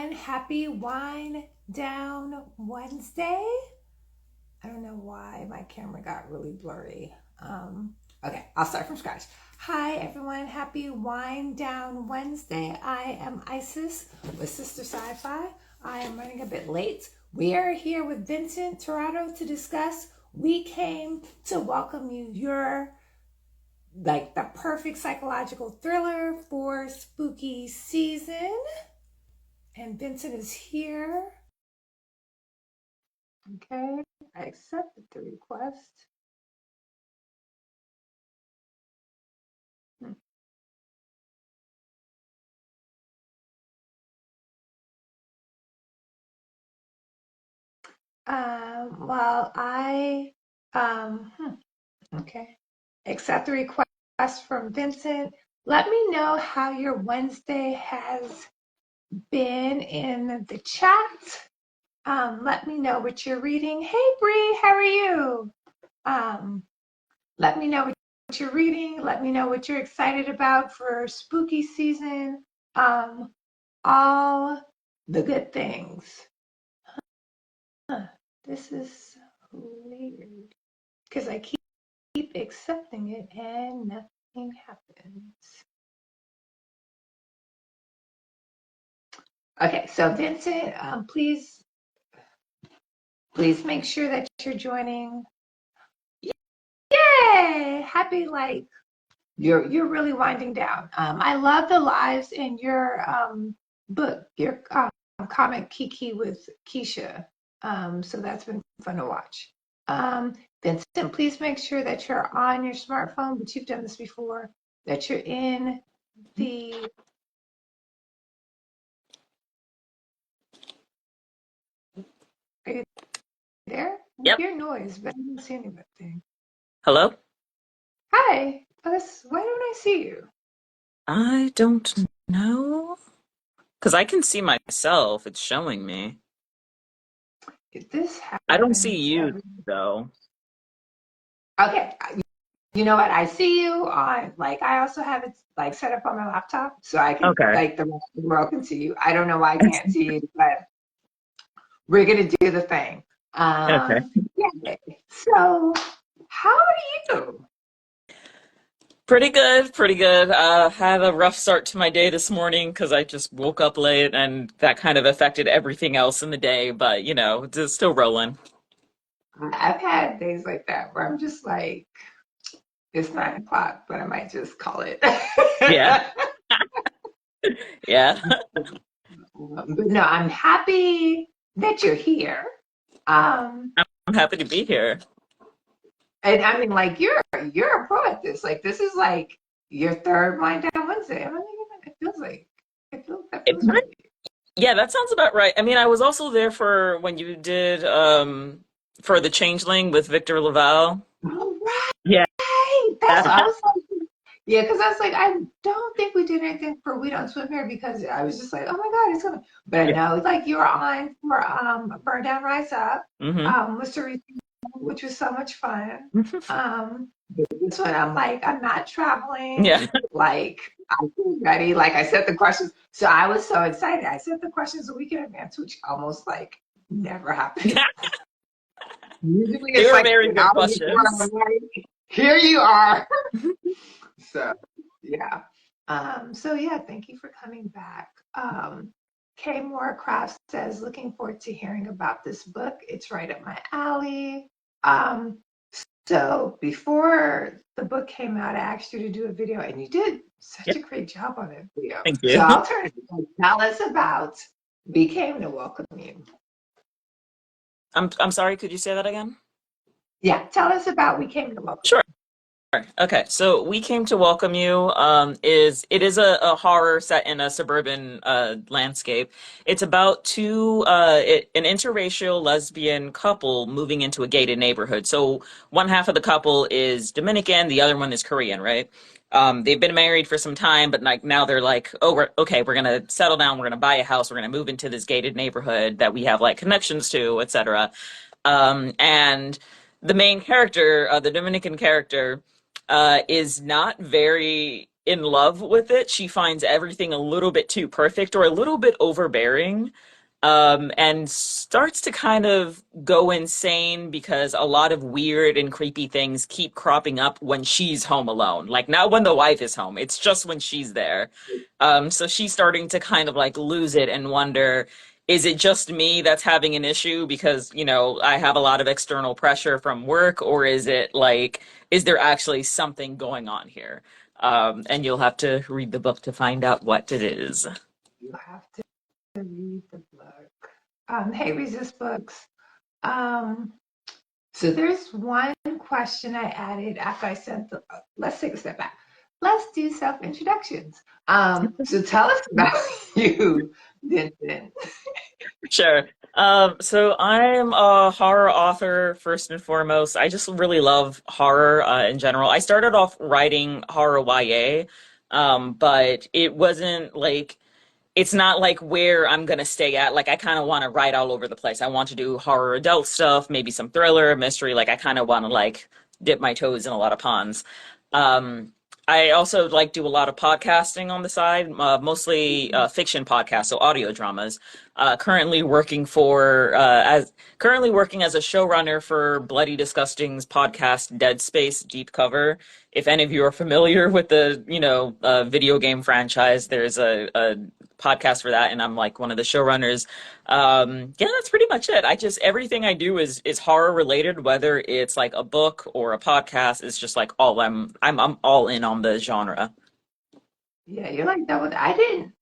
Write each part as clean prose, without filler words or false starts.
everyone. Happy Wine Down Wednesday. I don't know why my camera got really blurry. Okay, I'll start from scratch. Hi, everyone. Happy Wine Down Wednesday. I am Isis with Sistah Scifi. I am running a bit late. We are here with Vincent Tirado to discuss We Came to Welcome You. Your the perfect psychological thriller for spooky season. And Vincent is here. Okay, I accepted the request. Well, okay, accept the request from Vincent. Let me know how your Wednesday has been in the chat. Let me know what you're reading. Hey, Bree, how are you? Let me know what you're reading. Let me know what you're excited about for spooky season. All the good things. This is weird because I keep accepting it and nothing happens. Okay, so Vincent, please make sure that you're joining. Yay! Happy you're really winding down. I love the lives in your book, your comic Kiki with Keisha. So that's been fun to watch. Vincent, please make sure that you're on your smartphone, but you've done this before, that you're in the are you there? I Yep. hear noise, but I don't see anything. Hello? Hi. Why don't I see you? I don't know. Because I can see myself. It's showing me. This I don't see happens you, every though. Okay. You know what? I see you on I also have it set up on my laptop so I can Okay. the world can see you. I don't know why I can't see you, but we're gonna do the thing. Okay. Yeah. So how are you? Pretty good, pretty good. Had a rough start to my day this morning because I just woke up late and that kind of affected everything else in the day, but it's still rolling. I've had days like that where I'm just it's 9 o'clock, but I might just call it. Yeah. Yeah. But no, I'm happy that you're here. Um, I'm happy to be here. and I mean, you're a pro at this. This is your third wind down Wednesday. I mean, it feels that It feels might, right. yeah, that sounds about right. I mean, I was also there for when you did for the Changeling with Victor Laval. All Yeah. right. That's what I was yeah, because I was I don't think we did anything for We Don't Swim Here because I was just oh my God, it's coming. But I Yeah. know you were on for Burn Down Rise Up, Hmm. with Teresa, which was so much fun. This one I'm I'm not traveling. Yeah. I'm ready. I set the questions. So I was so excited. I set the questions a week in advance, which almost never happens. Usually They it's were very an good hour before I'm questions. ready. Here you are. So yeah. So yeah, thank you for coming back. Kay Moorcraft says, looking forward to hearing about this book. It's right up my alley. Um, so before the book came out, I asked you to do a video, and you did such Yep. a great job on that video. Thank So you. I'll turn it over. Tell us about We Came to Welcome You. I'm sorry, could you say that again? Yeah, tell us about We Came to Welcome Sure. Okay, so We Came to Welcome You is a horror set in a suburban landscape. It's about an interracial lesbian couple moving into a gated neighborhood. So one half of the couple is Dominican, the other one is Korean, right? They've been married for some time, but now they're oh, we're gonna settle down, we're gonna buy a house, we're gonna move into this gated neighborhood that we have connections to, etc. And the main character, the Dominican character, is not very in love with it. She finds everything a little bit too perfect or a little bit overbearing, and starts to kind of go insane because a lot of weird and creepy things keep cropping up when she's home alone. Like, not when the wife is home, it's just when she's there. So she's starting to kind of like lose it and wonder, is it just me that's having an issue because, I have a lot of external pressure from work, or is it like, is there actually something going on here? And you'll have to read the book to find out what it is. You have to read the book. Hey, Resist Books. So there's one question I added after I sent the. Let's take a step back. Let's do self introductions. So tell us about you, Vincent. Sure. So I'm a horror author first and foremost. I just really love horror in general. I started off writing horror YA, but it wasn't like it's not like where I'm gonna stay at. Like, I kind of want to write all over the place. I want to do horror adult stuff, maybe some thriller, mystery. Like, I kind of want to like dip my toes in a lot of ponds. Um, I also like do a lot of podcasting on the side, mostly fiction podcasts, so audio dramas. Currently working as a showrunner for Bloody Disgusting's podcast Dead Space Deep Cover. If any of you are familiar with the video game franchise, there's a podcast for that, and I'm like one of the showrunners. Yeah, that's pretty much it. I just everything I do is horror related, whether it's like a book or a podcast. It's just like all I'm all in on the genre. Yeah, you're like that with I didn't.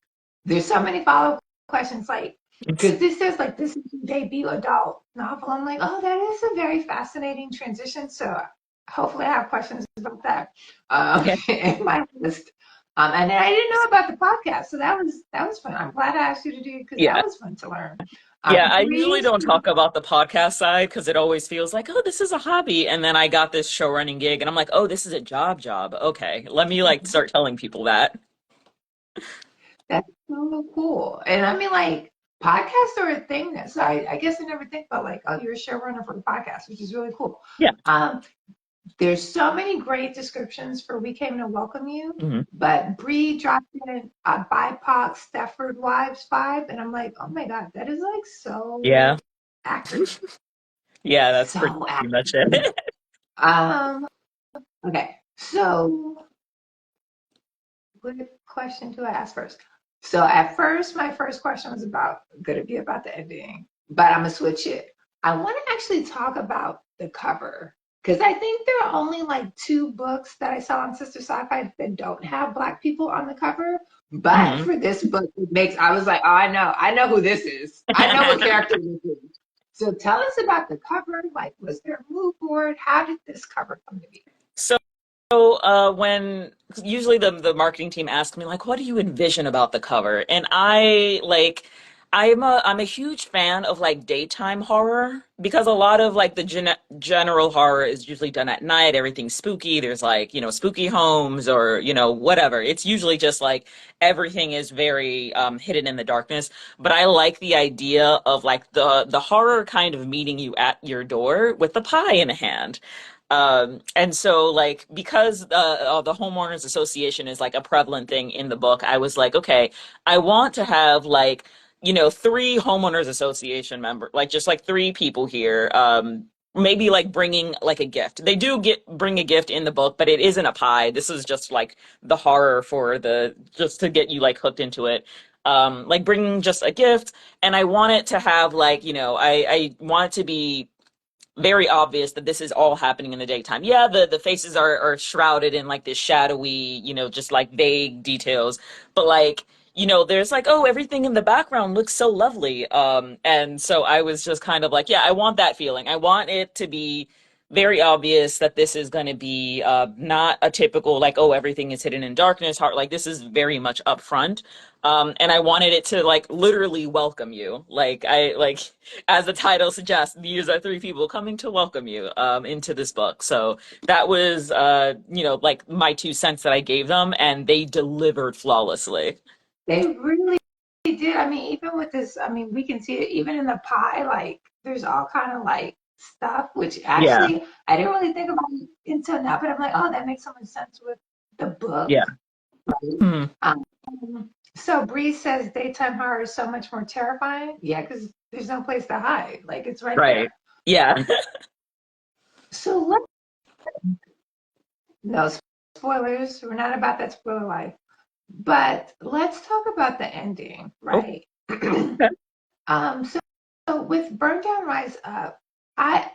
There's so many follow-up questions, like because this says like this is your debut adult novel. I'm like, oh, that is a very fascinating transition. So hopefully I have questions about that Yeah, in my list. And then I didn't know about the podcast, so that was fun. I'm glad I asked you to do it because yeah. that was fun to learn. Yeah, I usually Bree, don't talk about the podcast side because it always feels like, oh, this is a hobby. And then I got this show running gig and I'm like, oh, this is a job. Okay, let me like start telling people that. that's so cool. And I mean, like, podcasts are a thing that, so I guess I never think about like, oh, you're a showrunner for the podcast, which is really cool. Yeah. There's so many great descriptions for We Came to Welcome You, Hmm. but Bree dropped in a BIPOC Stepford Wives vibe, and I'm like, oh my God, that is like Yeah. so accurate. Yeah, that's pretty So much accurate. it. Um, okay, so what question do I ask first? So at first, my first question was gonna be about the ending, but I'm gonna switch it. I want to actually talk about the cover because I think there are only like two books that I saw on Sister Sci-Fi that don't have Black people on the cover. But Hmm. for this book, I was like, oh, I know who this is. I know what character this is. So tell us about the cover. Like, was there a mood board? How did this cover come to be? So, when usually the marketing team asks me like, "What do you envision about the cover?" and I'm a huge fan of like daytime horror because a lot of like the general horror is usually done at night. Everything's spooky. There's like spooky homes or whatever. It's usually just like everything is very hidden in the darkness. But I like the idea of like the horror kind of meeting you at your door with the pie in a hand. And so like because the homeowners association is like a prevalent thing in the book, I was like, okay, I want to have like three homeowners association member, like just like three people here. Maybe like bringing like a gift. They do bring a gift in the book, but it isn't a pie. This is just like the horror for the just to get you like hooked into it. Like bringing just a gift, and I want it to have like I want it to be very obvious that this is all happening in the daytime. Yeah, the faces are shrouded in like this shadowy, just like vague details. But like, there's like, oh, everything in the background looks so lovely. And so I was just kind of like, yeah, I want that feeling. I want it to be very obvious that this is going to be not a typical like, oh, everything is hidden in darkness. Heart like this is very much upfront. And I wanted it to like literally welcome you. Like I like as the title suggests, these are three people coming to welcome you into this book. So that was like my 2 cents that I gave them, and they delivered flawlessly. They really did. I mean, even with this, I mean, we can see it even in the pie, like there's all kind of like stuff, which Yeah, actually I didn't really think about it until now, but I'm like, oh, that makes so much sense with the yeah, book. Hmm. Um, so Bree says daytime horror is so much more terrifying. Yeah, because there's no place to hide. Like it's right Right. there. Yeah. So let no spoilers. We're not about that spoiler life. But let's talk about the ending, right? Okay. So, so with Burn Down Rise Up, I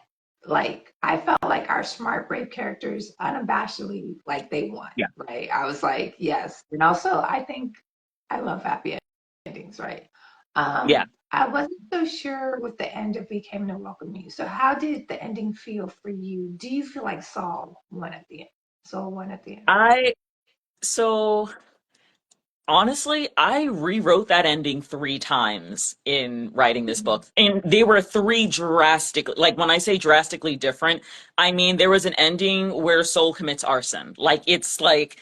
I felt like our smart brave characters unabashedly like they won, Yeah. right? I was like, yes. And also I think I love happy endings, right? Yeah. I wasn't so sure with the end if we came to welcome you. So how did the ending feel for you? Do you feel like Saul won at the end? Saul won at the end. I so Honestly, I rewrote that ending 3 times in writing this book. And they were three drastic, like when I say drastically different, I mean there was an ending where Soul commits arson. Like it's like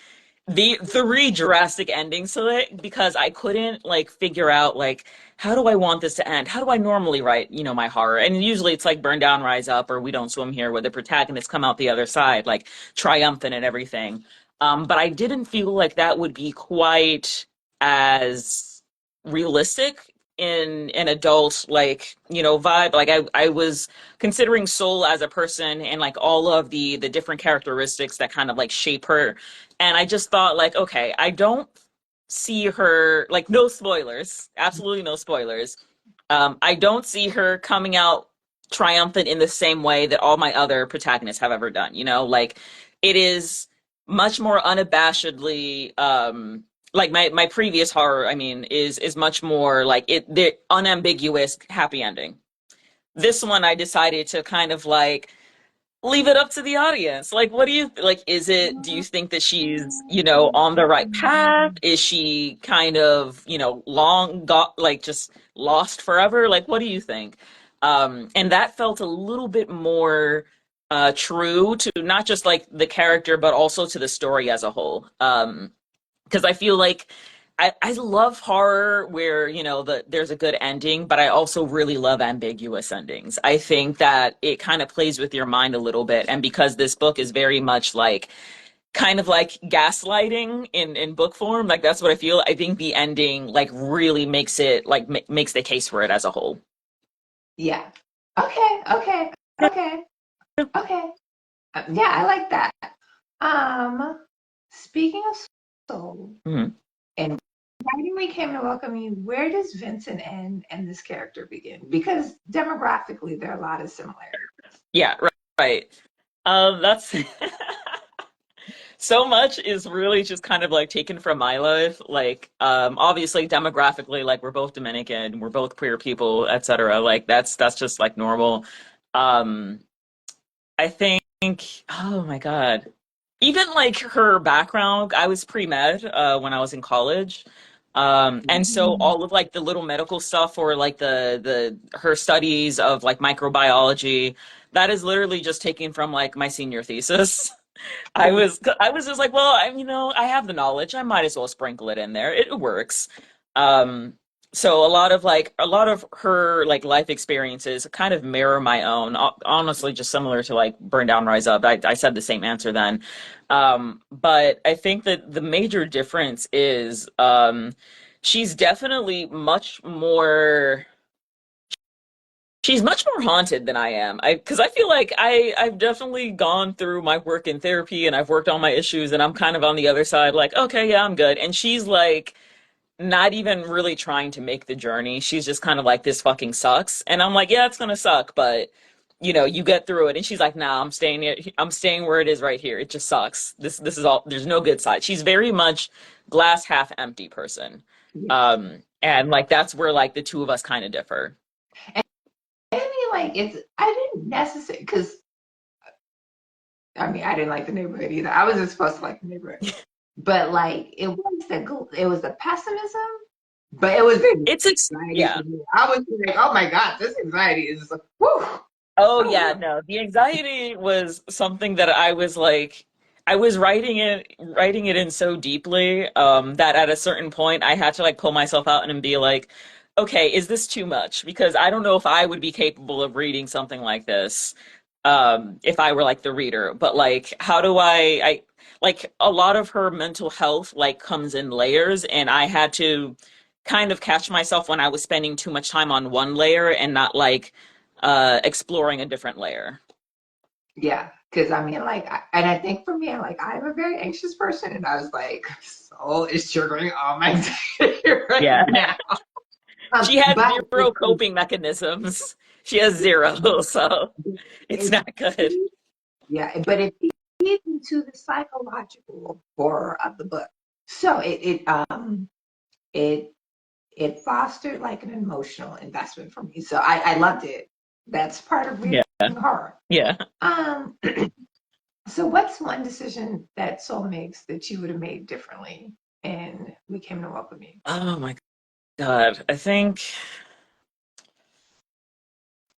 the three drastic endings to it because I couldn't like figure out like how do I want this to end? How do I normally write, my horror? And usually it's like Burn Down, Rise Up or We Don't Swim Here where the protagonists come out the other side, like triumphant and everything. But I didn't feel like that would be quite as realistic in an adult vibe. Like I was considering Soul as a person and like all of the different characteristics that kind of like shape her. And I just thought like, okay, I don't see her like no spoilers, absolutely no spoilers. I don't see her coming out triumphant in the same way that all my other protagonists have ever done. Like it is much more unabashedly like my previous horror, I mean, is much more like the unambiguous happy ending. This one I decided to kind of like leave it up to the audience. Like, what do you like? Do you think that she's, on the right path? Is she kind of, long got like just lost forever? Like, what do you think? And that felt a little bit more true to not just like the character, but also to the story as a whole. Because I feel like I love horror where there's a good ending, but I also really love ambiguous endings. I think that it kind of plays with your mind a little bit, and because this book is very much like kind of like gaslighting in book form, like that's what I feel. I think the ending like really makes it like makes the case for it as a whole. Yeah. Okay, okay, okay, okay. Yeah, I like that. Speaking of soul, Mhm. and writing We Came to Welcome You, where does Vincent end and this character begin? Because demographically, there are a lot of similarities. Yeah, right. Right. That's so much is really just kind of like taken from my life. Like, obviously demographically, like we're both Dominican, we're both queer people, etc. Like that's just like normal. Um, I think, oh my God. Even like her background, I was pre-med when I was in college. And so Mm. all of like the little medical stuff or like the her studies of like microbiology, that is literally just taken from like my senior thesis. I was just like, well, I have the knowledge. I might as well sprinkle it in there. It works. Um, so a lot of her like life experiences kind of mirror my own. Honestly, just similar to like Burn Down, Rise Up. I said the same answer then. But I think that the major difference is she's definitely much more she's much more haunted than I am. Because I feel like I've definitely gone through my work in therapy and I've worked on my issues and I'm kind of on the other side, like, okay, yeah, I'm good. And she's like not even really trying to make the journey. She's just kind of like, this fucking sucks. And I'm like, yeah, it's gonna suck, but you get through it. And she's like, nah, I'm staying where it is right here. It just sucks. This is all there's no good side. She's very much glass half empty person. Yes. And like that's where like the two of us kind of differ. And I mean, like, I didn't necessarily, because I mean, I didn't like the neighborhood either. I wasn't supposed to like the neighborhood. But like, it was the pessimism, but it was the anxiety Yeah. for me. I was like, oh my God, this anxiety is just like, whew. Oh Oh, yeah, no. The anxiety was something that I was like I was writing it in so deeply that at a certain point I had to like pull myself out and be like, okay, is this too much? Because I don't know if I would be capable of reading something like this. if I were like the reader. But like, how do I like a lot of her mental health like comes in layers, and I had to kind of catch myself when I was spending too much time on one layer and not like exploring a different layer. Yeah, because I mean, like, and I think for me, I'm a very anxious person, and I was like, Soul is triggering all my anxiety right Yeah. now. She has But zero coping mechanisms. She has zero, so it's it, not good. yeah, but it feeds into the psychological horror of the book. So it it fostered like an emotional investment for me. So I loved it. That's part of reading Yeah. horror. Yeah. Um, so what's one decision that Soul makes that you would have made differently and we came to welcome you? Oh my God. I think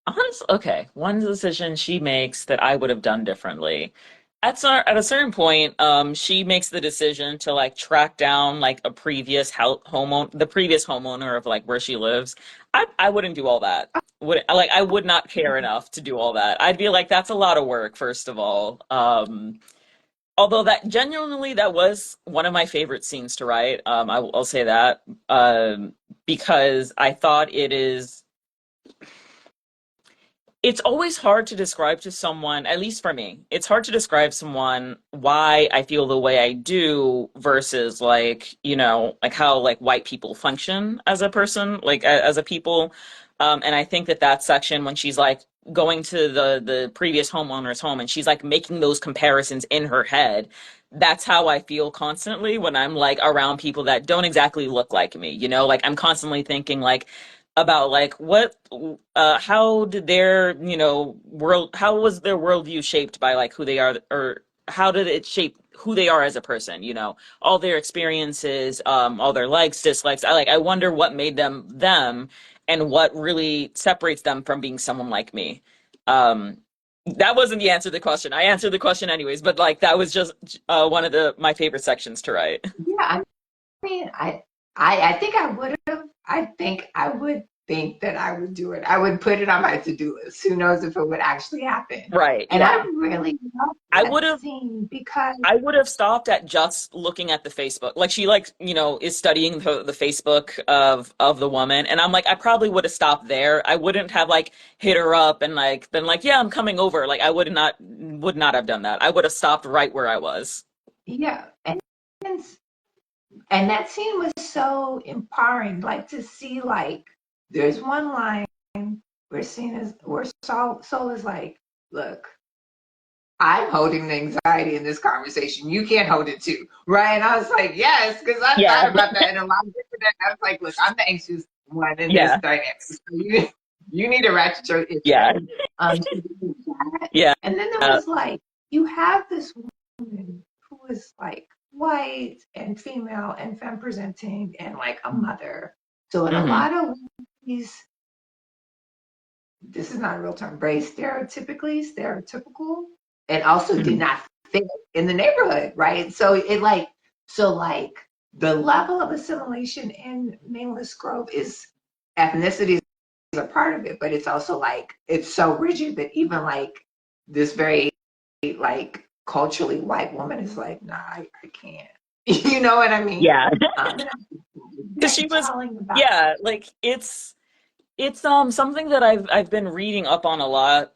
honestly, okay, one decision she makes that I would have done differently. At a certain point, she makes the decision to like track down like a previous the previous homeowner of like where she lives. I wouldn't do all that. I would not care enough to do all that. I'd be like, that's a lot of work, first of all. Although that genuinely that was one of my favorite scenes to write. I'll say that because I thought it's always hard to describe to someone, at least for me, it's hard to describe someone why I feel the way I do versus like, like how like white people function as a person, like as a people. And I think that section when she's like going to the previous homeowner's home and she's like making those comparisons in her head, that's how I feel constantly when I'm like around people that don't exactly look like me, like I'm constantly thinking like about like what how did their world how was their worldview shaped by like who they are, or how did it shape who they are as a person, all their experiences, all their likes, dislikes. I wonder what made them them and what really separates them from being someone like me. um that wasn't the answer to the question. I answered the question anyways, but like that was just one of the my favorite sections to write. Yeah, I mean, I think I would have. I think I would think that I would do it. I would put it on my to-do list. Who knows if it would actually happen? Right, And I yeah. really love I that would have scene because I would have stopped at just looking at the Facebook. Like she like, is studying the Facebook of the woman. And I'm like, I probably would have stopped there. I wouldn't have like hit her up and like been like, yeah, I'm coming over. Like I would not have done that. I would have stopped right where I was. yeah, and that scene was so empowering. Like to see like there's one line where Soul is like, look, I'm holding the anxiety in this conversation. You can't hold it too, right? And I was like, yes, because I Yeah. thought about that in a lot of different. I was like, look, I'm the anxious one in this Yeah. dynamic. So you need to ratchet your it Yeah. down. To do that. Yeah. And then there was like, you have this woman who is like white and female and femme presenting and like a mother. So in a hmm lot of these, this is not a real term, very stereotypical, and also did hmm not fit in the neighborhood, right? So the level of assimilation in Maneless Grove is ethnicity is a part of it, but it's also like it's so rigid that even like this very like culturally white woman is like, nah, I can't. You know what I mean? Yeah. And Because she very was, telling about yeah, like it's something that I've been reading up on a lot.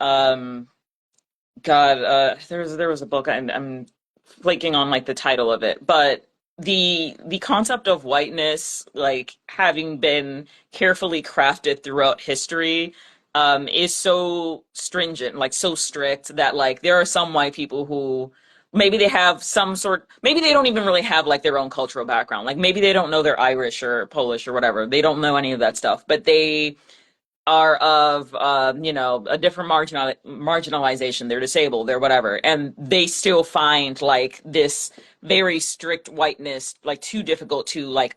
God, there was a book I'm flaking on like the title of it, but the concept of whiteness, like having been carefully crafted throughout history, is so stringent, like so strict that like there are some white people who maybe they have maybe they don't even really have like their own cultural background, like maybe they don't know they're Irish or Polish or whatever, they don't know any of that stuff, but they are of a different marginalization, they're disabled, they're whatever, and they still find like this very strict whiteness like too difficult to like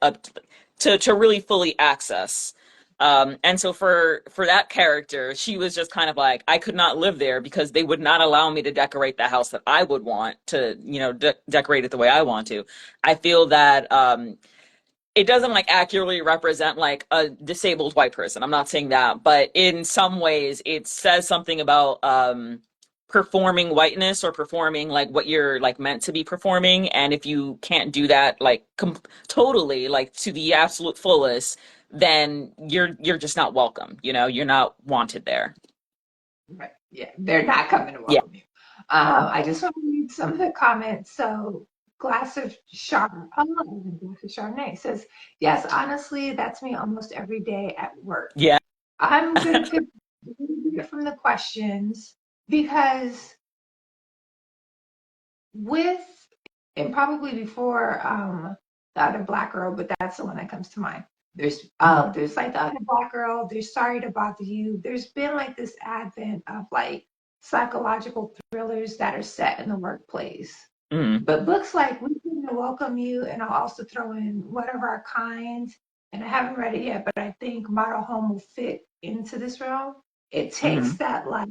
to really fully access. And so for that character, she was just kind of like, I could not live there because they would not allow me to decorate the house that I would want to, decorate it the way I want to. I feel that it doesn't like accurately represent like a disabled white person. I'm not saying that, but in some ways it says something about performing whiteness or performing like what you're like meant to be performing, and if you can't do that like totally like to the absolute fullest, then you're just not welcome, you know, you're not wanted there. Right. Yeah, they're not coming to Yeah. welcome you. I just want to read some of the comments. So, Glass of Char, oh, Glass of Chardonnay says, yes, honestly, that's me almost every day at work. Yeah. I'm going to pick a little bit from the questions because with, and probably before the other black girl, but that's the one that comes to mind. There's like the other black girl, there's Sorry to Bother You. There's been like this advent of like psychological thrillers that are set in the workplace. Mm. But books like We Couldn't Welcome You, and I'll also throw in What of Our Kind, and I haven't read it yet, but I think Model Home will fit into this realm. It takes Mm. that like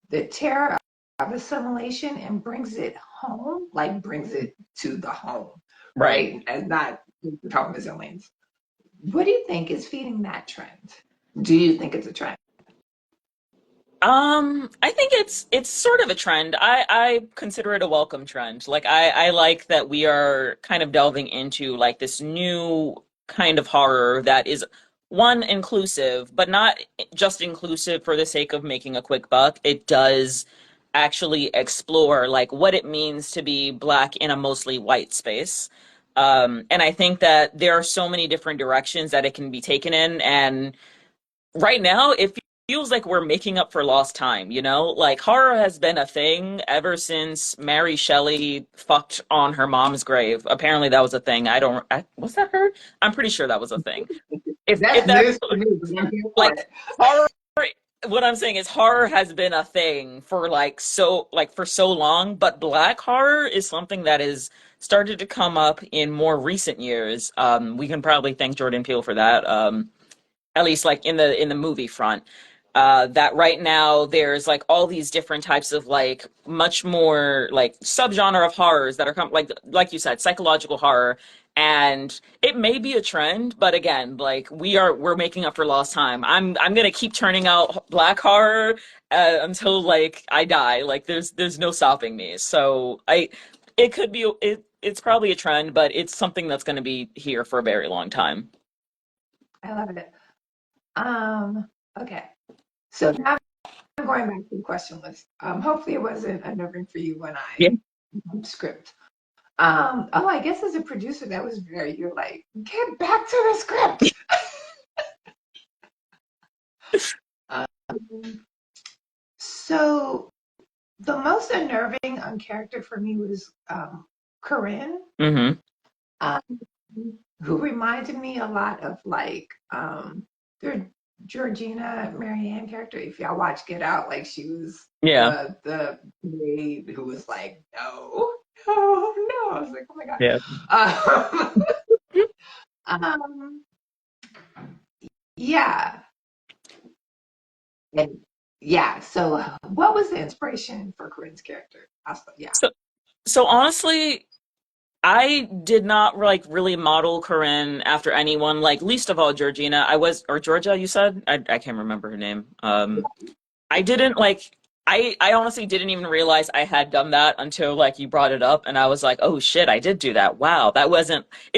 the terror of assimilation and brings it home, like brings it to the home, Right. right? And not the home as aliens. What do you think is feeding that trend? Do you think it's a trend? I think it's sort of a trend. I consider it a welcome trend. Like I like that we are kind of delving into like this new kind of horror that is one inclusive, but not just inclusive for the sake of making a quick buck. It does actually explore like what it means to be black in a mostly white space. And I think that there are so many different directions that it can be taken in, and right now it feels like we're making up for lost time, you know? Like horror has been a thing ever since Mary Shelley fucked on her mom's grave. Apparently that was a thing. Was that her? I'm pretty sure that was a thing. If That's that news to me, but I'm here for like it. horror what I'm saying is horror has been a thing for for so long, but black horror is something that is started to come up in more recent years. We can probably thank Jordan Peele for that. At least like in the movie front, that right now there's like all these different types of like much more like subgenre of horrors that are like you said, psychological horror, and it may be a trend, but again, like we're making up for lost time. I'm gonna keep turning out black horror until like I die. Like there's no stopping me. So it could be it's probably a trend, but it's something that's going to be here for a very long time. I love it. Okay. So now I'm going back to the question list. Hopefully it wasn't unnerving for you when Yeah. I script. Oh, I guess as a producer, that was you're like, get back to the script. um, so the most unnerving character for me was Corinne, Mm-hmm. um, who reminded me a lot of like their Georgina Marianne character. If y'all watch Get Out, like she was Yeah. the maid who was like, no, no, no. I was like, oh my Yeah. god. Um, yeah, and yeah. So, what was the inspiration for Corinne's character? Yeah. So so honestly, I did not like really model Corinne after anyone, like least of all Georgina. I was or Georgia, you said? I can't remember her name. I didn't like I honestly didn't even realize I had done that until like you brought it up, and I was like, "Oh shit, I did do that. Wow, it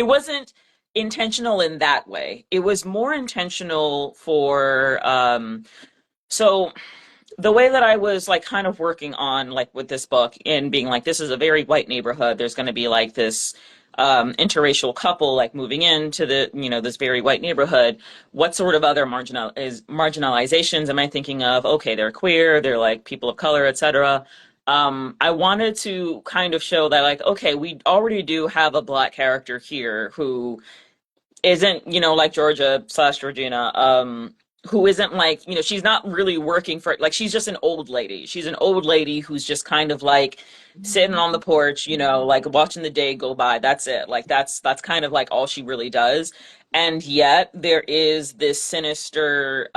wasn't intentional in that way. It was more intentional for so the way that I was like kind of working on like with this book and being like, this is a very white neighborhood. There's going to be like this interracial couple like moving into the this very white neighborhood. What sort of other marginalizations am I thinking of? Okay, they're queer, they're like people of color, etc. I wanted to kind of show that like, okay, we already do have a black character here who isn't, like Georgia slash Georgina, who isn't like, she's not really working for, like, she's just an old lady. She's an old lady who's just kind of like sitting on the porch, like watching the day go by. That's it. Like, that's kind of like all she really does. And yet there is this sinister,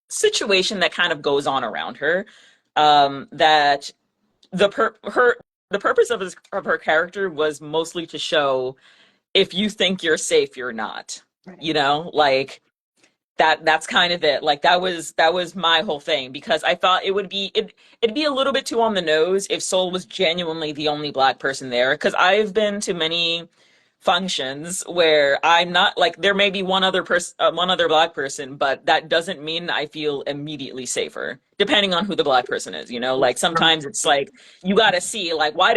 situation that kind of goes on around her, that the purpose of her character was mostly to show if you think you're safe, you're not. Right. Like that's kind of it. Like that was my whole thing because I thought it'd be a little bit too on the nose if Soul was genuinely the only black person there. Because I've been to many functions where I'm not like there may be one other black person, but that doesn't mean I feel immediately safer, depending on who the black person is, you know? Like sometimes it's like you gotta see like why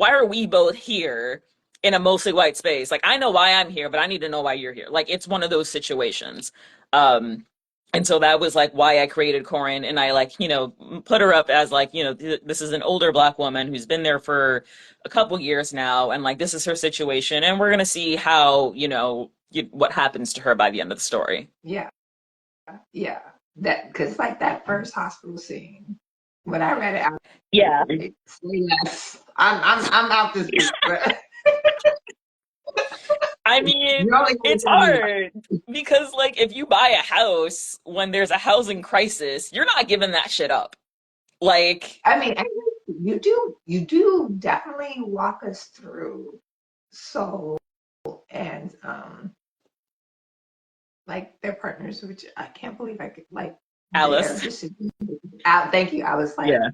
are we both here in a mostly white space? Like I know why I'm here, but I need to know why you're here. Like it's one of those situations. Um and so that was like why I created Corin, and I like, put her up as like, this is an older black woman who's been there for a couple years now, and like this is her situation, and we're gonna see how what happens to her by the end of the story. Yeah, yeah. That because like that first hospital scene, when I read it, I was Yeah. like, say less. I'm out this week, but I mean, you only gonna it's tell me. hard because like if you buy a house when there's a housing crisis, you're not giving that shit up. Like, I mean, you do definitely walk us through Soul and like their partners, which I can't believe I could like their Alice. decision. Out, thank you. I was like, Yeah.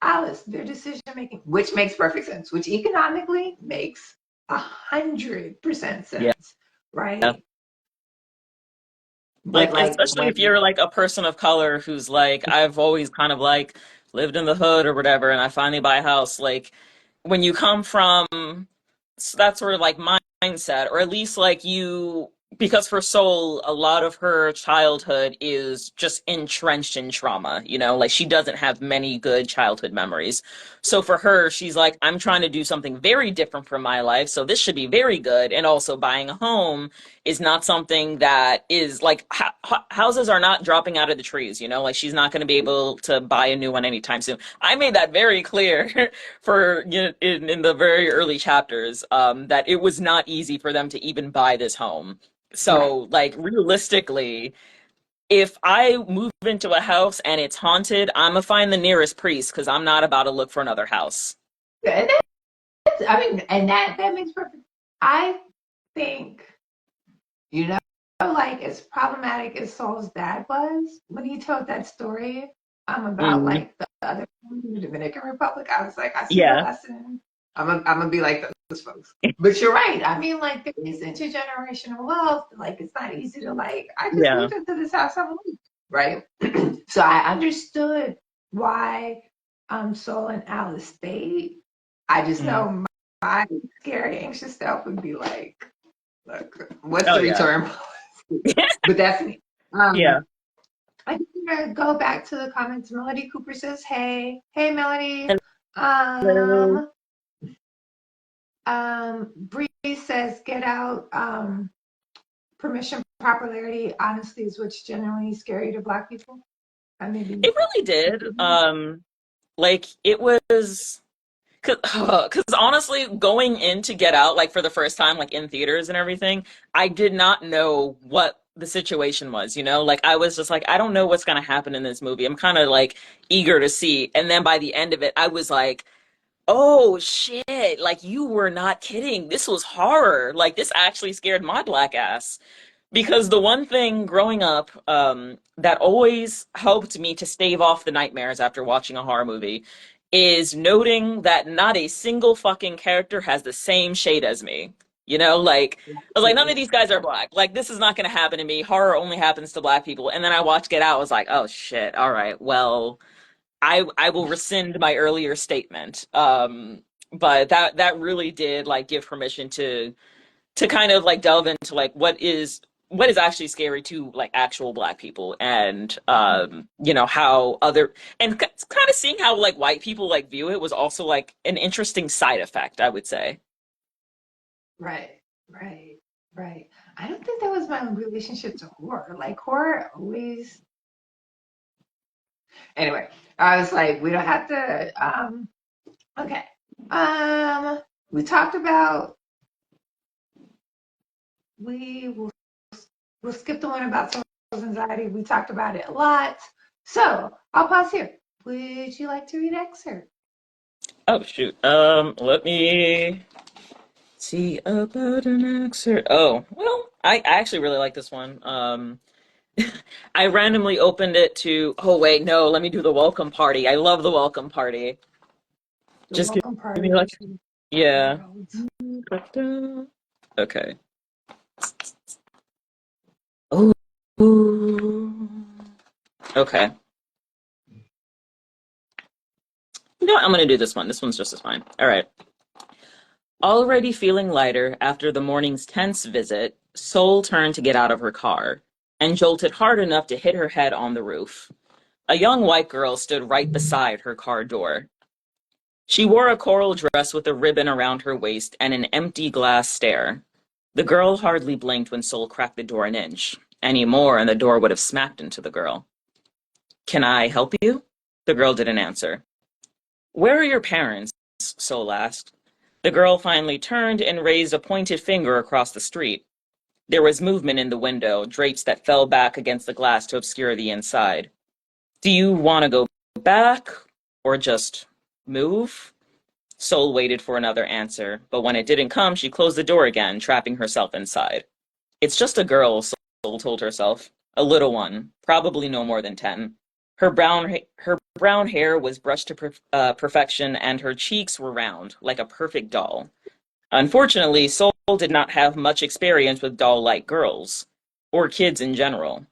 Alice, their decision making, which makes perfect sense, which economically makes 100% Yeah. sense, right? But Like, like especially if when, you're like a person of color who's like, I've always kind of like lived in the hood or whatever, and I finally buy a house, like when you come from that sort of like mindset, or at least like because for Soul, a lot of her childhood is just entrenched in trauma, like she doesn't have many good childhood memories. So for her, she's like, I'm trying to do something very different from my life, so this should be very good. And also buying a home is not something that is like houses are not dropping out of the trees, like she's not going to be able to buy a new one anytime soon. I made that very clear for in the very early chapters, that it was not easy for them to even buy this home. right. So like realistically, if I move into a house and it's haunted, I'm gonna find the nearest priest because I'm not about to look for another house. And I mean, and that makes perfect. I think, you know, like as problematic as Saul's dad was when he told that story, about Mm, like the other in the Dominican Republic. I was like, I see the yeah, lesson. I'm gonna be like those folks. But you're right. I mean, like there is intergenerational wealth. Like it's not easy to like. I just yeah. moved into this house. I'm right. So I understood why Soul and Alice stayed. I just Mm. know my scary, anxious self would be like, look, what's Oh the yeah. return? But that's me. Yeah. I'm gonna go back to the comments. Melody Cooper says, hey, Melody. Hello. Um, Bree says, get out. Permission, popularity, honesty is what's generally scary to Black people. I maybe. It really did. Like it was. Because honestly, going in to Get Out, like for the first time, like in theaters and everything, I did not know what the situation was, Like I was just like, I don't know what's gonna happen in this movie. I'm kind of like eager to see. And then by the end of it, I was like, oh shit, like you were not kidding. This was horror. Like this actually scared my black ass. Because the one thing growing up, that always helped me to stave off the nightmares after watching a horror movie is noting that not a single fucking character has the same shade as me. Like I was like, none of these guys are black. Like this is not going to happen to me. Horror only happens to black people. And then I watched Get Out. I was like, oh shit. All right. Well, I will rescind my earlier statement. But that really did like give permission to kind of like delve into like what is actually scary to like actual black people, and how other and kind of seeing how like white people like view it was also like an interesting side effect, I would say. Right, right, right. I don't think that was my relationship to horror. Like horror always. Anyway, I was like, we don't have to. Okay. Um, we talked about. We will. We'll skip the one about social anxiety. We talked about it a lot. So I'll pause here. Would you like to read excerpt? Oh shoot, let me see about an excerpt. Oh well, I actually really like this one. I randomly opened it to, oh wait, no, let me do the welcome party. I love the welcome party. The Just give welcome me party like, to yeah. world. Okay. Oh. Okay. You know what? I'm gonna do this one. This one's just as fine. All right. Already feeling lighter after the morning's tense visit, Soul turned to get out of her car and jolted hard enough to hit her head on the roof. A young white girl stood right beside her car door. She wore a coral dress with a ribbon around her waist and an empty glass stare. The girl hardly blinked when Soul cracked the door an inch. Any more, and the door would have smacked into the girl. Can I help you? The girl didn't answer. Where are your parents? Soul asked. The girl finally turned and raised a pointed finger across the street. There was movement in the window, drapes that fell back against the glass to obscure the inside. Do you want to go back or just move? Soul waited for another answer, but when it didn't come, she closed the door again, trapping herself inside. It's just a girl, Soul told herself. A little one, probably no more than 10. Her brown hair was brushed to perfection, and her cheeks were round, like a perfect doll. Unfortunately, Soul did not have much experience with doll-like girls, or kids in general.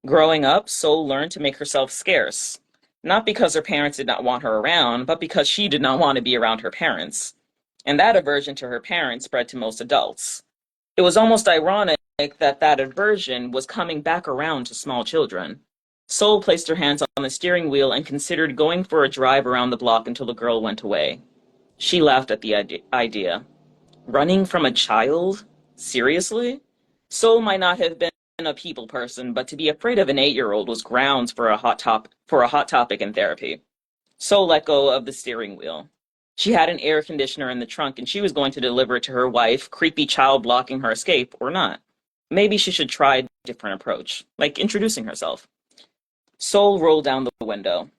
Growing up, Soul learned to make herself scarce, not because her parents did not want her around, but because she did not want to be around her parents. And that aversion to her parents spread to most adults. It was almost ironic that that aversion was coming back around to small children. Soul placed her hands on the steering wheel and considered going for a drive around the block until the girl went away. She laughed at the idea. Running from a child? Seriously? Soul might not have been a people person, but to be afraid of an 8-year-old was grounds for a hot topic in therapy. Soul let go of the steering wheel. She had an air conditioner in the trunk and she was going to deliver it to her wife, creepy child blocking her escape or not. Maybe she should try a different approach, like introducing herself. Soul rolled down the window.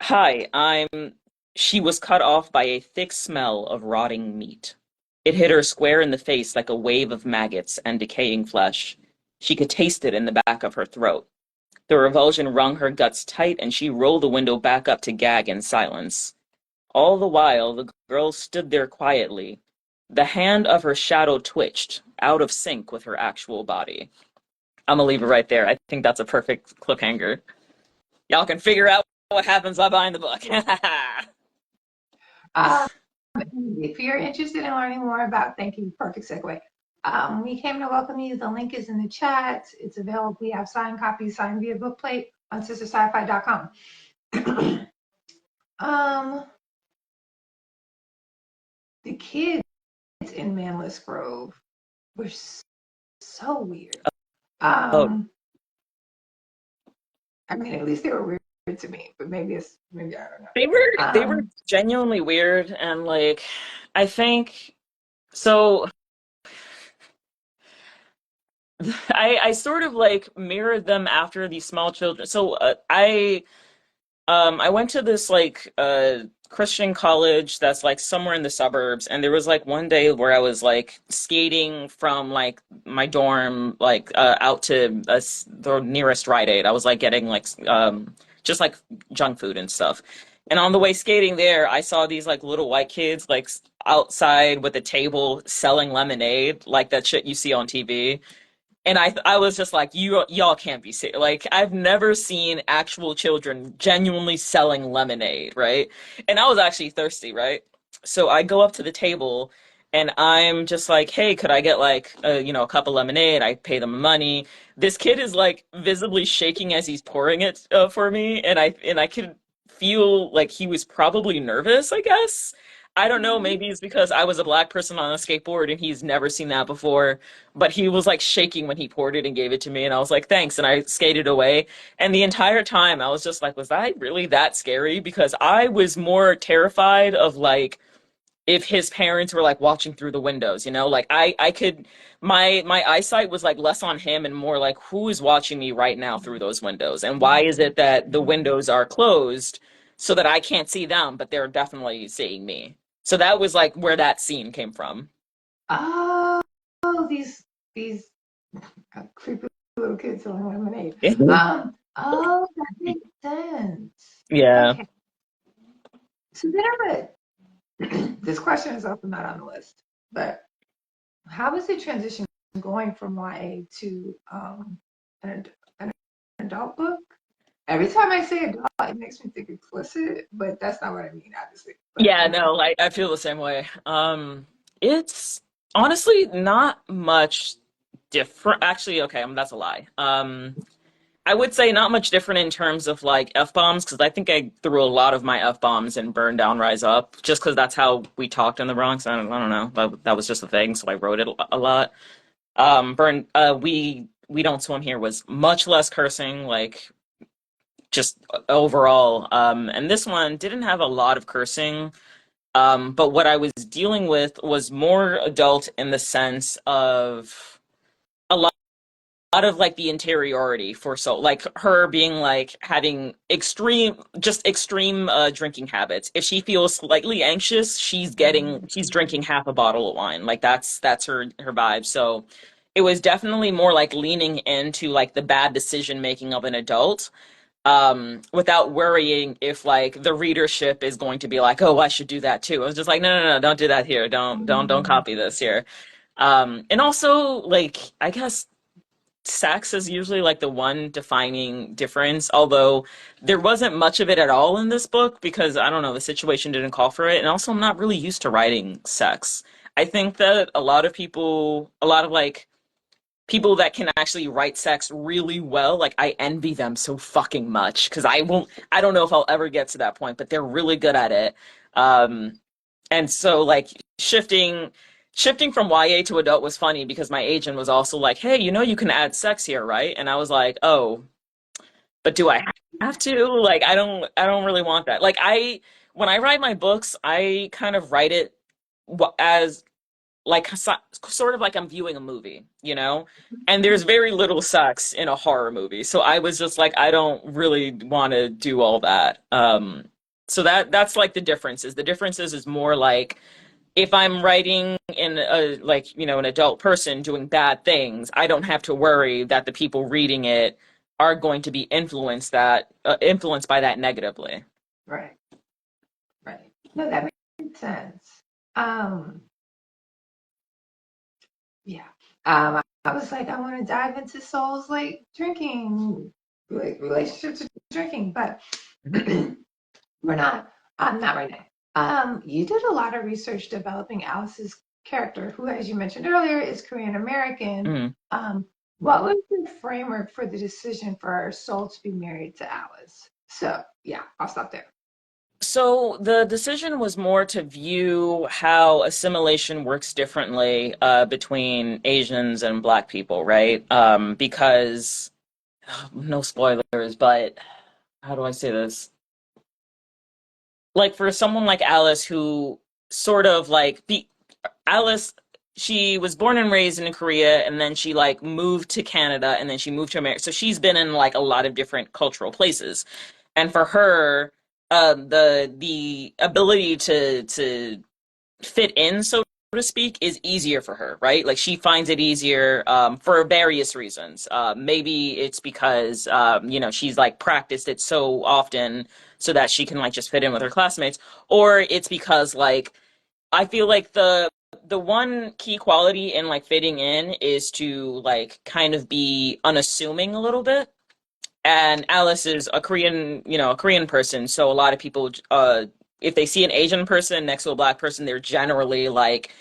Hi, I'm. She was cut off by a thick smell of rotting meat. It hit her square in the face like a wave of maggots and decaying flesh. She could taste it in the back of her throat. The revulsion wrung her guts tight, and she rolled the window back up to gag in silence. All the while, the girl stood there quietly. The hand of her shadow twitched, out of sync with her actual body. I'm gonna leave it right there. I think that's a perfect cliffhanger. Y'all can figure out what happens by buying the book. Um, if you're interested in learning more about, thank you, perfect segue. We came to welcome you. The link is in the chat. It's available. We have signed copies signed via bookplate on sisterscifi.com. The kids in Maneless Grove were so weird. Oh, I mean, at least they were weird to me, but maybe I don't know. they were genuinely weird, and like I think so. I sort of like mirrored them after these small children. So I went to this like Christian college that's like somewhere in the suburbs, and there was like one day where I was like skating from like my dorm like out to the nearest Rite Aid. I was like getting like just like junk food and stuff. And on the way skating there, I saw these like little white kids like outside with a table selling lemonade, like that shit you see on TV. And I was just like, y'all can't be serious. Like, I've never seen actual children genuinely selling lemonade, right? And I was actually thirsty, right? So I go up to the table and I'm just like, hey, could I get like a cup of lemonade? I pay them money. This kid is like visibly shaking as he's pouring it for me, and I could feel like he was probably nervous, I guess. I don't know, maybe it's because I was a black person on a skateboard and he's never seen that before, but he was like shaking when he poured it and gave it to me, and I was like thanks, and I skated away. And the entire time I was just like, was that really that scary? Because I was more terrified of like if his parents were like watching through the windows, like I could, my eyesight was like less on him and more like who is watching me right now through those windows, and why is it that the windows are closed so that I can't see them but they're definitely seeing me. So that was like where that scene came from. Oh, these creepy little kid selling lemonade. Oh, that makes sense. Yeah. Okay. So then I read this question is also not on the list, but how is the transition going from YA to an adult book? Every time I say adult, it makes me think explicit, but that's not what I mean, obviously. But Yeah, no, like I feel the same way. It's honestly not much different. Actually, okay, that's a lie. I would say not much different in terms of like F-bombs, because I think I threw a lot of my F-bombs in Burn Down, Rise Up, just because that's how we talked in the Bronx. I don't know. That was just a thing, so I wrote it a lot. We Don't Swim Here was much less cursing, like just overall. And this one didn't have a lot of cursing. But what I was dealing with was more adult in the sense of a lot of like the interiority for soul, like her being like having extreme drinking habits. If she feels slightly anxious, she's drinking half a bottle of wine. Like that's her vibe. So it was definitely more like leaning into like the bad decision making of an adult, without worrying if like the readership is going to be like, oh, I should do that too. I was just like, no, don't do that here. Don't copy this here. And also like I guess sex is usually like the one defining difference, although there wasn't much of it at all in this book because I don't know, the situation didn't call for it. And also I'm not really used to writing sex. I think that a lot of like people that can actually write sex really well, like I envy them so fucking much because I don't know if I'll ever get to that point, but they're really good at it. Um, and so like shifting from YA to adult was funny because my agent was also like, "Hey, you know you can add sex here, right?" And I was like, "Oh, but do I have to? Like I don't really want that." Like I when I write my books, I kind of write it as like sort of like I'm viewing a movie, you know? And there's very little sex in a horror movie. So I was just like I don't really want to do all that. So that's like the differences. The differences is more like if I'm writing in a like, you know, an adult person doing bad things, I don't have to worry that the people reading it are going to be influenced by that negatively. right, right. No, that makes sense. Um, yeah. I was like, I want to dive into souls like drinking, like relationships with drinking, but we're not. Not right now. You did a lot of research developing Alice's character, who, as you mentioned earlier, is Korean American. Mhm. What was the framework for the decision for Soul to be married to Alice? So, yeah, I'll stop there. So the decision was more to view how assimilation works differently between Asians and Black people, right? Because no spoilers, but how do I say this? Like for someone like Alice, who sort of like Alice, she was born and raised in Korea, and then she like moved to Canada, and then she moved to America. So she's been in like a lot of different cultural places, and for her, the ability to fit in, so to speak, is easier for her, right? Like she finds it easier for various reasons. Maybe it's because you know she's like practiced it so often so that she can like just fit in with her classmates, or it's because like I feel like the one key quality in like fitting in is to like kind of be unassuming a little bit. And Alice is a Korean, you know, a Korean person, so a lot of people if they see an Asian person next to a Black person, they're generally like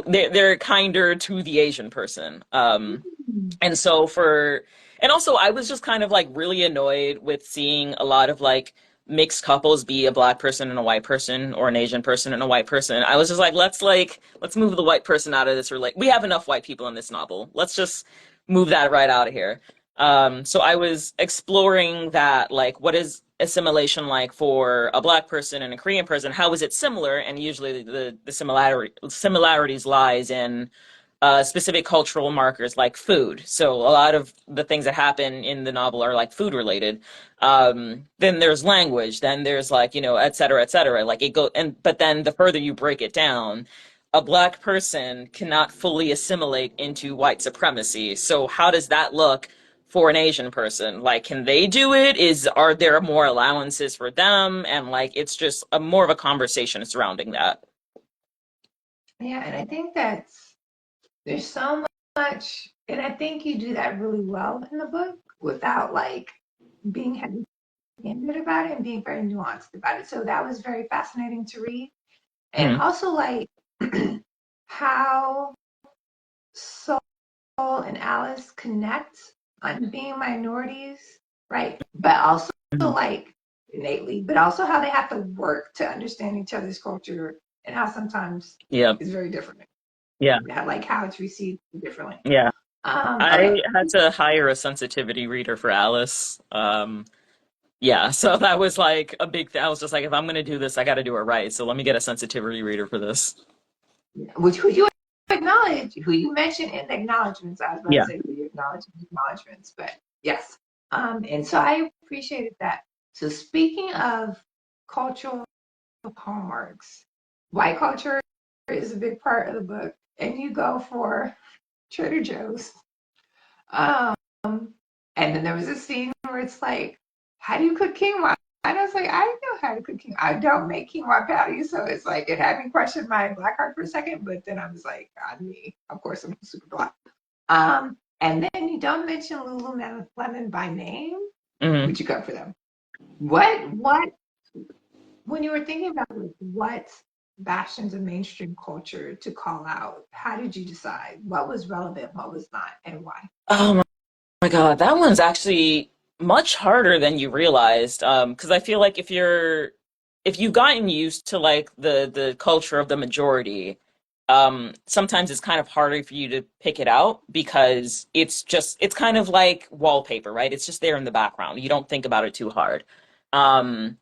they're kinder to the Asian person. And so for and also I was just kind of like really annoyed with seeing a lot of like mixed couples be a Black person and a white person or an Asian person and a white person. I was just let's move the white person out of this, or like we have enough white people in this novel. Let's just move that right out of here. So I was exploring that, like what is assimilation like for a Black person and a Korean person? How is it similar? And usually the similarities lies in specific cultural markers like food. So a lot of the things that happen in the novel are like food related. Then there's language. Then there's like, you know, et cetera, et cetera. Like it go and but then the further you break it down, a black person cannot fully assimilate into white supremacy. So how does that look for an Asian person? Like, can they do it? Are there more allowances for them? And like, it's just a more of a conversation surrounding that. Yeah, and I think there's so much, and I think you do that really well in the book without like being heavy-handed about it and being very nuanced about it. So that was very fascinating to read. And Mm-hmm. also like how Soul and Alice connect on being minorities, right? But also like innately, but also how they have to work to understand each other's culture and how sometimes Yeah. it's very different. Yeah. Like how it's received differently. Yeah. I Okay. had to hire a sensitivity reader for Alice. Yeah, so that was like a big thing. I was just like, if I'm gonna do this, I gotta do it right. So let me get a sensitivity reader for this. Which who you acknowledge, who you mentioned in the acknowledgments. I was about to Yeah. say who you acknowledge in the acknowledgments, but yes. And so I appreciated that. So speaking of cultural hallmarks, white culture is a big part of the book, and you go for Trader Joe's. Um, and then there was a scene where it's like, how do you cook quinoa? And I was like, I know how to cook quinoa. I don't make quinoa patties, so it's like it had me question my black heart for a second, but then I was like, God, me. Of course, I'm super black. And then you don't mention Lululemon by name, Hmm. but you go for them. What when you were thinking about like, what bastions of mainstream culture to call out, how did you decide what was relevant, what was not, and why? Oh my God, that one's actually much harder than you realized. Because I feel like if you've gotten used to like the culture of the majority, sometimes it's kind of harder for you to pick it out because it's kind of like wallpaper, right? It's just there in the background. You don't think about it too hard. Um,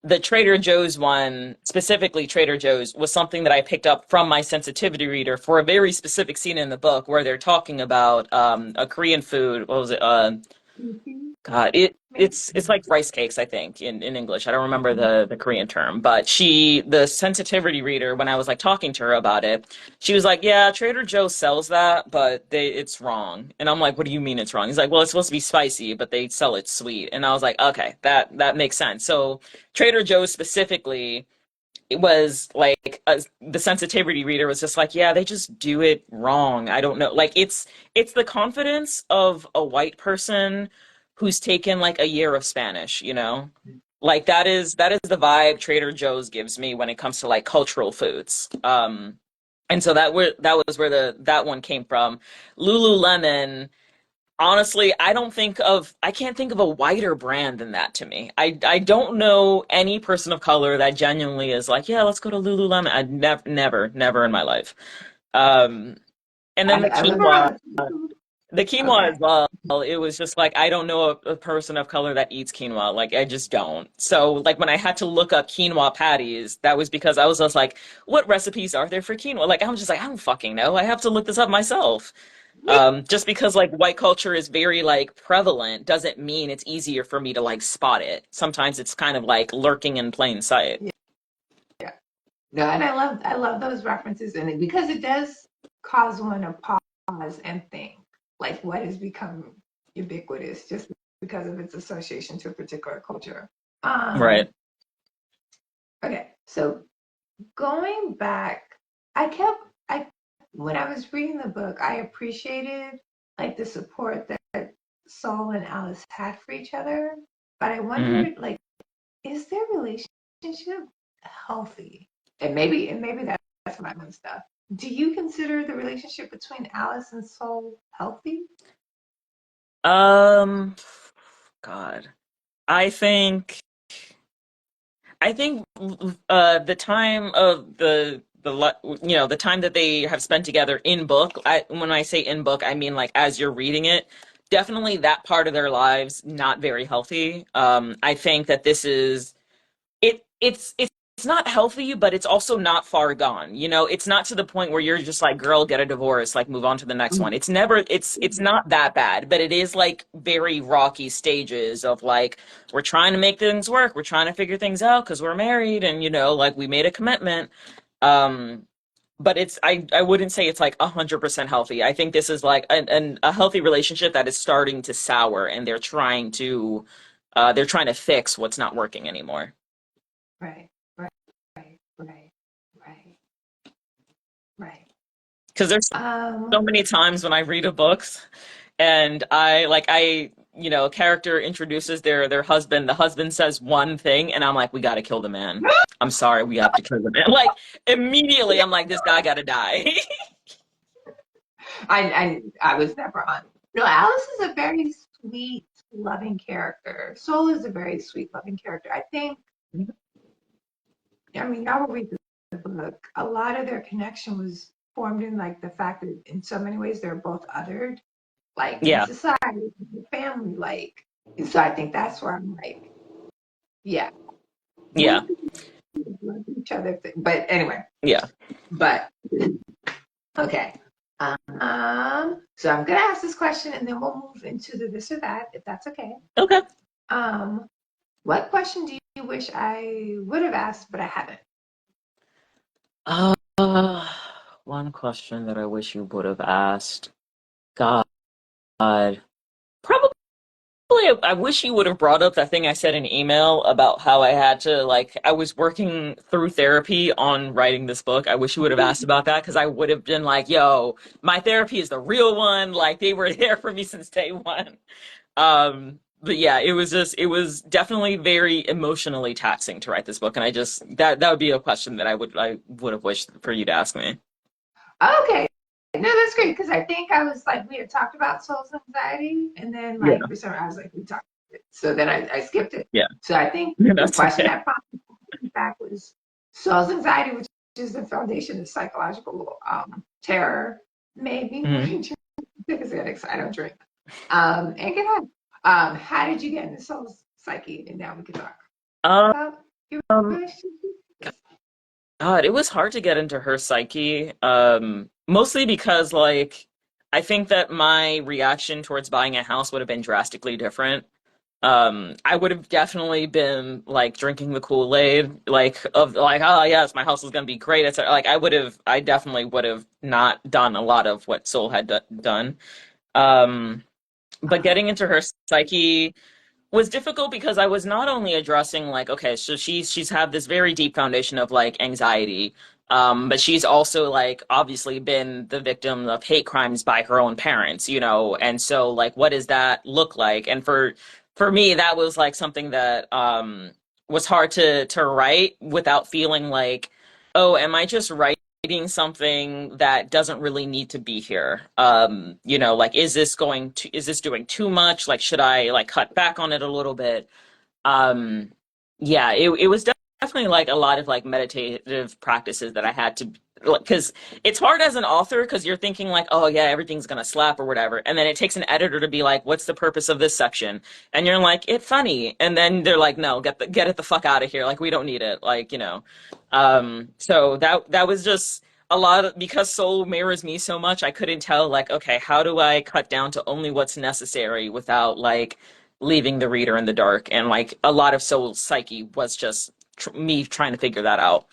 the Trader Joe's one, specifically Trader Joe's, was something that I picked up from my sensitivity reader for a very specific scene in the book where they're talking about a Korean food. What was it? God, it's like rice cakes, I think, in English. I don't remember the Korean term, but the sensitivity reader, when I was like talking to her about it, she was like, "Yeah, Trader Joe sells that, but it's wrong." And I'm like, "What do you mean it's wrong?" He's like, "Well, it's supposed to be spicy, but they sell it sweet." And I was like, "Okay, that makes sense." So Trader Joe's specifically, it was like the sensitivity reader was just like, yeah, they just do it wrong. I don't know. Like it's the confidence of a white person who's taken like a year of Spanish, you know? Like that is the vibe Trader Joe's gives me when it comes to like cultural foods. And so that was where that one came from. Lululemon, honestly, I can't think of a wider brand than that to me. I don't know any person of color that genuinely is like, yeah, let's go to Lululemon. I never in my life. Um, and then I look around. the quinoa as Okay. well. It was just like I don't know a person of color that eats quinoa. Like I just don't. So like when I had to look up quinoa patties, that was because I was just like, what recipes are there for quinoa? Like I was just like, I don't fucking know. I have to look this up myself. Just because like white culture is very like prevalent doesn't mean it's easier for me to like spot it. Sometimes it's kind of like lurking in plain sight. Yeah. No, and I love those references in it because it does cause one to pause and think like what has become ubiquitous just because of its association to a particular culture. Right. Okay, so going back, I kept I when I was reading the book, I appreciated like the support that Saul and Alice had for each other, but I Hmm. wondered like, is their relationship healthy? And maybe that's my own stuff. Do you consider the relationship between Alice and Saul healthy? Um, God, I think the time of the time that they have spent together in book. When I say in book, I mean like as you're reading it. Definitely that part of their lives not very healthy. I think that this is it's not healthy, but it's also not far gone. You know, it's not to the point where you're just like, girl, get a divorce, like move on to the next one. It's not that bad, but it is like very rocky stages of like we're trying to make things work, we're trying to figure things out because we're married and like we made a commitment. Um, but I wouldn't say it's like 100% healthy. I think this is like a healthy relationship that is starting to sour, and they're trying to fix what's not working anymore. Right, right, right, right, right, right. Because there's Um, so many times when I read a books and a character introduces their husband. The husband says one thing, and I'm like, we got to kill the man. I'm sorry, we have to kill the man. Like immediately, I'm like, this guy got to die. I was never on. No, Alice is a very sweet, loving character. Soul is a very sweet, loving character. I think, I mean, y'all will read the book. A lot of their connection was formed in like the fact that in so many ways they're both othered, like in Yeah, society, in family, like. And so I think that's where I'm like, yeah, yeah, we love each other. But anyway, yeah. but okay. So I'm gonna ask this question and then we'll move into the this or that, if that's okay. Okay. Um, what question do you wish I would have asked, but I haven't? Uh, one question that I wish you would have asked. God, probably. I wish you would have brought up that thing I said in email about how I had to, like, I was working through therapy on writing this book. I wish you would have asked about that because I would have been like, yo, my therapy is the real one. Like, they were there for me since day one. But yeah, it was definitely very emotionally taxing to write this book. And that would be a question that I would have wished for you to ask me. Okay. No, that's great because I think I was like, we had talked about soul's anxiety, and then Yeah. like for some I was like, we talked about it. So then I skipped it. Yeah. So I think the That's question okay. that prompted me back was soul's anxiety, which is the foundation of psychological terror, made me want Mhm. to drink because I don't drink. And get on. How did you get into soul's psyche? And now we can talk Um, about your um, relationship. God, it was hard to get into her psyche. Mostly because like I think that my reaction towards buying a house would have been drastically different. I would have definitely been like drinking the Kool-Aid, like of like, oh yes, my house is gonna be great. It's like I definitely would have not done a lot of what Soul had done. Um, but getting into her psyche was difficult because I was not only addressing like, okay, so she's had this very deep foundation of like anxiety, but she's also like obviously been the victim of hate crimes by her own parents, and so like what does that look like? And for me, that was like something that was hard to write without feeling like, oh, am I just writing something that doesn't really need to be here? Like is this doing too much? Like should I like cut back on it a little bit? um yeah, it was definitely like a lot of like meditative practices that I had to, because it's hard as an author because you're thinking like, oh yeah, everything's gonna slap or whatever, and then it takes an editor to be like, what's the purpose of this section? And you're like, it's funny, and then they're like, no, get it the fuck out of here, like we don't need it, so that was just a lot of, because Soul mirrors me so much, I couldn't tell like, okay, how do I cut down to only what's necessary without like leaving the reader in the dark? And like a lot of Soul's psyche was just me trying to figure that out.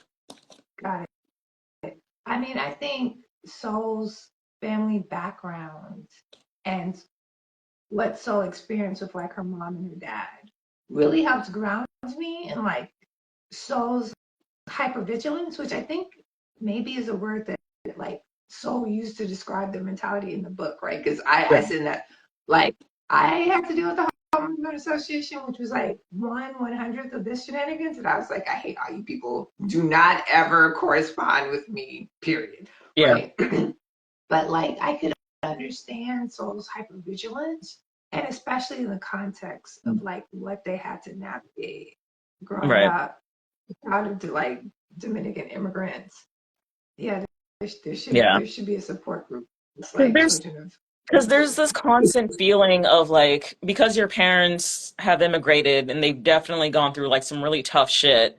Got it. I mean, I think Soul's family background and what Soul experienced with like her mom and her dad really helped ground me in like Soul's hypervigilance, which I think maybe is a word that like Soul used to describe the mentality in the book, right? Because I Yeah. said that like I have to do with the homeowner association, which was like 1/100th of this shenanigans, and I was like, I hate all you people. Do not ever correspond with me. Period. Yeah. Right. But like I could understand Soul's hypervigilance, and especially in the context of like what they had to navigate growing Right. up out of like Dominican immigrants. Yeah, Yeah. there should be a support group. It's Because like there's children of because there's immigrants. this constant feeling of like, because your parents have immigrated and they've definitely gone through like some really tough shit,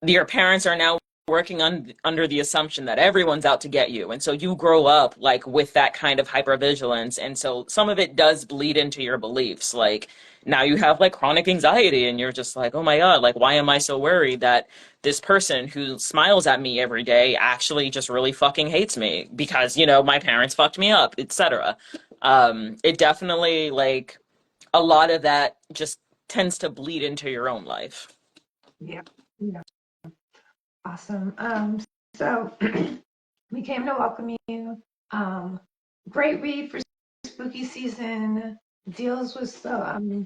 your parents are now working under the assumption that everyone's out to get you. And so you grow up like with that kind of hypervigilance. And so some of it does bleed into your beliefs. Like now you have like chronic anxiety and you're just like, oh my God, like why am I so worried that this person who smiles at me every day actually just really fucking hates me because, you know, my parents fucked me up, etc. It definitely like a lot of that just tends to bleed into your own life. Yeah. Yeah. Awesome. So we came to welcome you. Um, Great read for spooky season. Deals with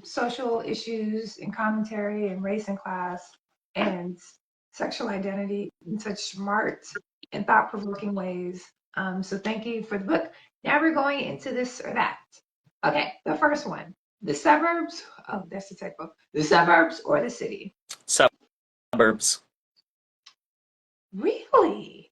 social issues and commentary and race and class and sexual identity in such smart and thought-provoking ways. So thank you for the book. Now we're going into this or that. Okay, the first one. The suburbs. Oh, that's the typo. The suburbs or the city? Suburbs. Really?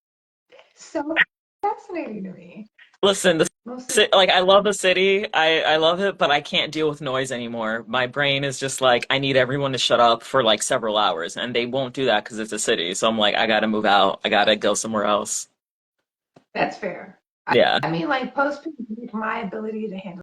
So fascinating to me. Listen, Most of like I love the city. I love it, but I can't deal with noise anymore. My brain is just like I need everyone to shut up for like several hours, and they won't do that because it's a city. So I'm like, I gotta move out. I gotta go somewhere else. that's fair. Yeah. I mean, like post pandemic, my ability to handle